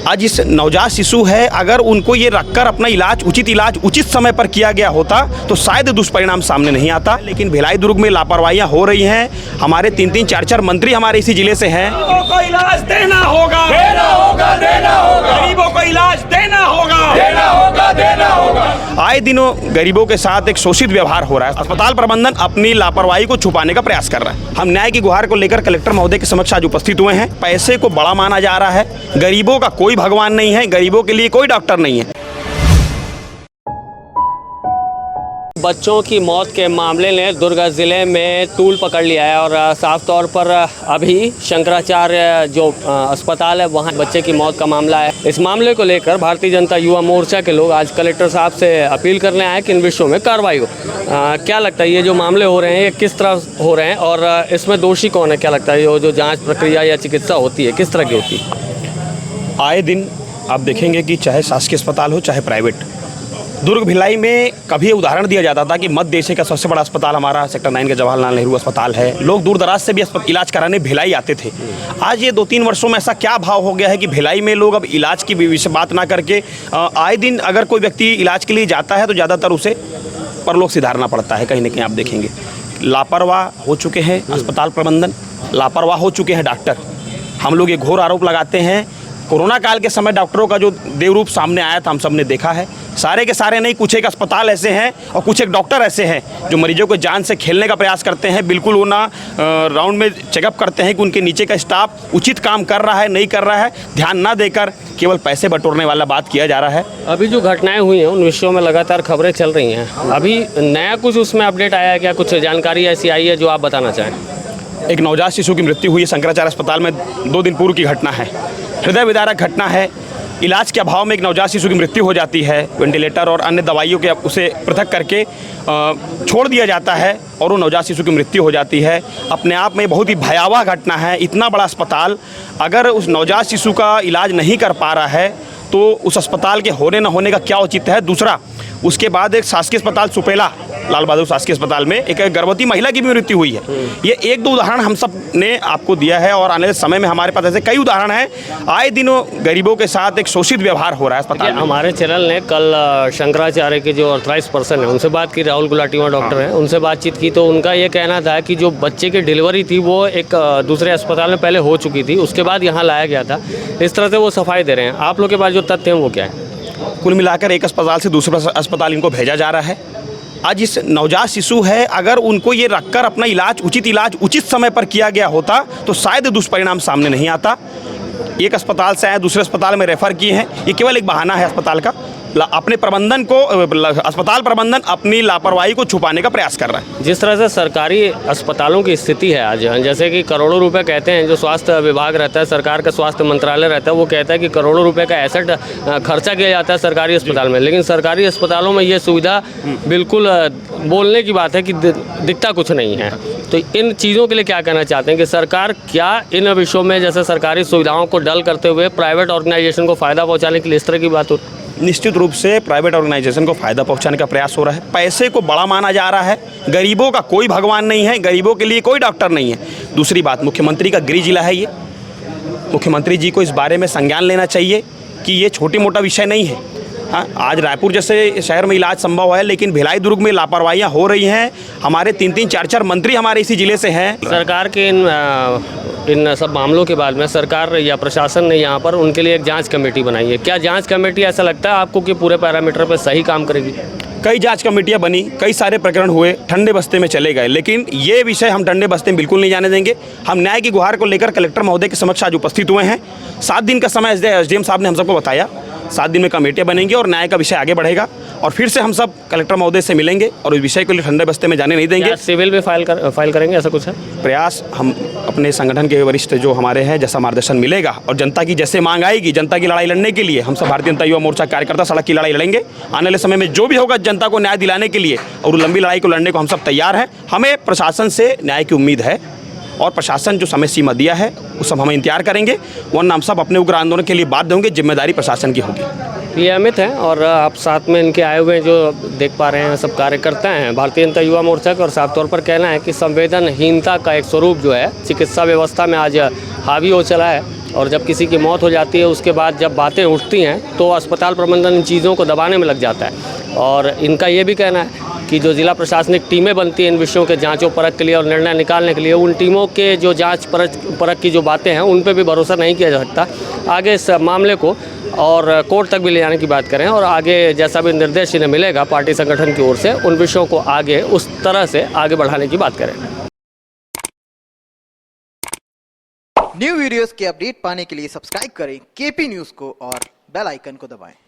आज इस नवजात शिशु है, अगर उनको ये रखकर अपना इलाज उचित समय पर किया गया होता तो शायद दुष्परिणाम सामने नहीं आता। लेकिन भिलाई दुर्ग में लापरवाहियां हो रही हैं। हमारे 3-3, 4-4 मंत्री हमारे इसी जिले से हैं। गरीबों को इलाज देना होगा, देना होगा, देना होगा। गरीबों को इलाज देना होगा, देना होगा, देना होगा। आए दिनों गरीबों के साथ एक शोषित व्यवहार हो रहा है। अस्पताल प्रबंधन अपनी लापरवाही को छुपाने का प्रयास कर रहा है। हम न्याय की गुहार को लेकर कलेक्टर महोदय के समक्ष आज उपस्थित हुए हैं। पैसे को बड़ा माना जा रहा है। गरीबों का कोई भगवान नहीं है, गरीबों के लिए कोई डॉक्टर नहीं है। बच्चों की मौत के मामले ने दुर्ग ज़िले में तूल पकड़ लिया है और साफ तौर पर अभी शंकराचार्य जो अस्पताल है वहाँ बच्चे की मौत का मामला है। इस मामले को लेकर भारतीय जनता युवा मोर्चा के लोग आज कलेक्टर साहब से अपील करने आए कि इन विषयों में कार्रवाई हो। क्या लगता है ये जो मामले हो रहे हैं ये किस तरह हो रहे हैं और इसमें दोषी कौन है? क्या लगता है ये जो जाँच प्रक्रिया या चिकित्सा होती है किस तरह की होती है? आए दिन आप देखेंगे कि चाहे शासकीय अस्पताल हो चाहे प्राइवेट, दुर्ग भिलाई में कभी उदाहरण दिया जाता था कि मध्य एशिया का सबसे बड़ा अस्पताल हमारा सेक्टर 9 का जवाहरलाल नेहरू अस्पताल है। लोग दूर दराज से भी इलाज कराने भिलाई आते थे। आज ये 2-3 वर्षों में ऐसा क्या भाव हो गया है कि भिलाई में लोग अब इलाज की विषय बात ना करके आए दिन अगर कोई व्यक्ति इलाज के लिए जाता है तो ज़्यादातर उसे परलोक सिधारना पड़ता है। कहीं ना कहीं आप देखेंगे लापरवाह हो चुके हैं अस्पताल प्रबंधन, लापरवाह हो चुके हैं डॉक्टर। हम लोग ये घोर आरोप लगाते हैं। कोरोना काल के समय डॉक्टरों का जो देवरूप सामने आया था हम सब ने देखा है। सारे के सारे नहीं, कुछ एक अस्पताल ऐसे हैं और कुछ एक डॉक्टर ऐसे हैं जो मरीजों को जान से खेलने का प्रयास करते हैं। बिल्कुल वो ना राउंड में चेकअप करते हैं कि उनके नीचे का स्टाफ उचित काम कर रहा है नहीं कर रहा है, ध्यान ना देकर केवल पैसे बटोरने वाला बात किया जा रहा है। अभी जो घटनाएं हुई हैं उन विषयों में लगातार खबरें चल रही हैं। अभी नया कुछ उसमें अपडेट आया है क्या? कुछ जानकारी ऐसी आई है जो आप बताना चाहें? एक नवजात शिशु की मृत्यु हुई है शंकराचार्य अस्पताल में। 2 दिन पूर्व की घटना है, हृदय विदारक घटना है। इलाज के अभाव में एक नवजात शिशु की मृत्यु हो जाती है। वेंटिलेटर और अन्य दवाइयों के उसे पृथक करके छोड़ दिया जाता है और वो नवजात शिशु की मृत्यु हो जाती है। अपने आप में बहुत ही भयावह घटना है। इतना बड़ा अस्पताल अगर उस नवजात शिशु का इलाज नहीं कर पा रहा है तो उस अस्पताल के होने न होने का क्या औचित्य है। दूसरा, उसके बाद एक शासकीय अस्पताल सुपेला लाल बहादुर शासकीय अस्पताल में एक गर्भवती महिला की भी मृत्यु हुई है। ये 1-2 उदाहरण हम सब ने आपको दिया है और आने वाले समय में हमारे पास ऐसे कई उदाहरण हैं। आए दिनों गरीबों के साथ एक शोषित व्यवहार हो रहा है अस्पताल में। हमारे चैनल ने कल शंकराचार्य के जो ऑथराइज्ड पर्सन है उनसे बात की, राहुल गुलाटी डॉक्टर हैं, उनसे बातचीत की तो उनका ये कहना था कि जो बच्चे की डिलीवरी थी वो एक दूसरे अस्पताल में पहले हो चुकी थी, उसके बाद यहाँ लाया गया था। इस तरह से वो सफाई दे रहे हैं। आप लोग के पास जो तथ्य हैं वो क्या है? कुल मिलाकर एक अस्पताल से दूसरे अस्पताल इनको भेजा जा रहा है। आज इस नवजात शिशु है, अगर उनको ये रखकर अपना इलाज उचित समय पर किया गया होता तो शायद दुष्परिणाम सामने नहीं आता। एक अस्पताल से आए दूसरे अस्पताल में रेफ़र किए हैं, ये केवल एक बहाना है अस्पताल का। अपने प्रबंधन को अस्पताल प्रबंधन अपनी लापरवाही को छुपाने का प्रयास कर रहा है। जिस तरह से सरकारी अस्पतालों की स्थिति है आज, जैसे कि करोड़ों रुपए कहते हैं, जो स्वास्थ्य विभाग रहता है, सरकार का स्वास्थ्य मंत्रालय रहता है, वो कहता है कि करोड़ों रुपए का एसेट खर्चा किया जाता है सरकारी अस्पताल में, लेकिन सरकारी अस्पतालों में ये सुविधा बिल्कुल बोलने की बात है कि दिखता कुछ नहीं है। तो इन चीज़ों के लिए क्या कहना चाहते हैं कि सरकार क्या इन विषयों में जैसे सरकारी सुविधाओं को डल करते हुए प्राइवेट ऑर्गेनाइजेशन को फ़ायदा पहुँचाने के लिए इस तरह की बात हो? निश्चित रूप से प्राइवेट ऑर्गेनाइजेशन को फ़ायदा पहुंचाने का प्रयास हो रहा है। पैसे को बड़ा माना जा रहा है। गरीबों का कोई भगवान नहीं है, गरीबों के लिए कोई डॉक्टर नहीं है। दूसरी बात, मुख्यमंत्री का गृह जिला है ये। मुख्यमंत्री जी को इस बारे में संज्ञान लेना चाहिए कि ये छोटी मोटा विषय नहीं है। हाँ, आज रायपुर जैसे शहर में इलाज संभव है, लेकिन भिलाई दुर्ग में लापरवाहियाँ हो रही हैं। हमारे 3-3, 4-4 मंत्री हमारे इसी ज़िले से हैं। सरकार के इन सब मामलों के बाद में सरकार या प्रशासन ने यहाँ पर उनके लिए एक जांच कमेटी बनाई है। क्या जांच कमेटी ऐसा लगता है आपको कि पूरे पैरामीटर पर सही काम करेगी? कई जांच कमेटियां बनी, कई सारे प्रकरण हुए, ठंडे बस्ते में चले गए, लेकिन ये विषय हम ठंडे बस्ते में बिल्कुल नहीं जाने देंगे। हम न्याय की गुहार को लेकर कलेक्टर महोदय के समक्ष आज उपस्थित हुए हैं। 7 दिन का समय एसडीएम साहब ने हम सबको बताया। 7 दिन में कमेटियां बनेंगी और न्याय का विषय आगे बढ़ेगा और फिर से हम सब कलेक्टर महोदय से मिलेंगे और इस विषय को लिए ठंडे बस्ते में जाने नहीं देंगे। सिविल में फाइल करेंगे, ऐसा कुछ है प्रयास? हम अपने संगठन के वरिष्ठ जो हमारे हैं जैसा मार्गदर्शन मिलेगा और जनता की जैसे मांग आएगी, जनता की लड़ाई लड़ने के लिए हम सब भारतीय जनता युवा मोर्चा कार्यकर्ता सड़क की लड़ाई लड़ेंगे। आने वाले समय में जो भी होगा जनता को न्याय दिलाने के लिए और लंबी लड़ाई को लड़ने को हम सब तैयार हैं। हमें प्रशासन से न्याय की उम्मीद है और प्रशासन जो समय सीमा दिया है वो सब हम इंतजार करेंगे, वरना हम सब अपने उग्र आंदोलन के लिए बाध्य होंगे। जिम्मेदारी प्रशासन की होगी। ये अमित हैं और आप साथ में इनके आए हुए हैं, जो देख पा रहे हैं सब कार्यकर्ता हैं भारतीय जनता युवा मोर्चा का, और साफ तौर पर कहना है कि संवेदनहीनता का एक स्वरूप जो है चिकित्सा व्यवस्था में आज हावी हो चला है और जब किसी की मौत हो जाती है उसके बाद जब बातें उठती हैं तो अस्पताल प्रबंधन इन चीज़ों को दबाने में लग जाता है। और इनका ये भी कहना है कि जो ज़िला प्रशासनिक टीमें बनती हैं इन विषयों के जांचों परख के लिए और निर्णय निकालने के लिए, उन टीमों के जो जांच परख की जो बातें हैं उन पे भी भरोसा नहीं किया जा सकता। आगे इस मामले को और कोर्ट तक भी ले जाने की बात करें और आगे जैसा भी निर्देश इन्हें मिलेगा पार्टी संगठन की ओर से, उन विषयों को आगे उस तरह से आगे बढ़ाने की बात करें। न्यू वीडियोस के अपडेट पाने के लिए सब्सक्राइब करें केपी न्यूज़ को और बेल आइकन को दबाएं।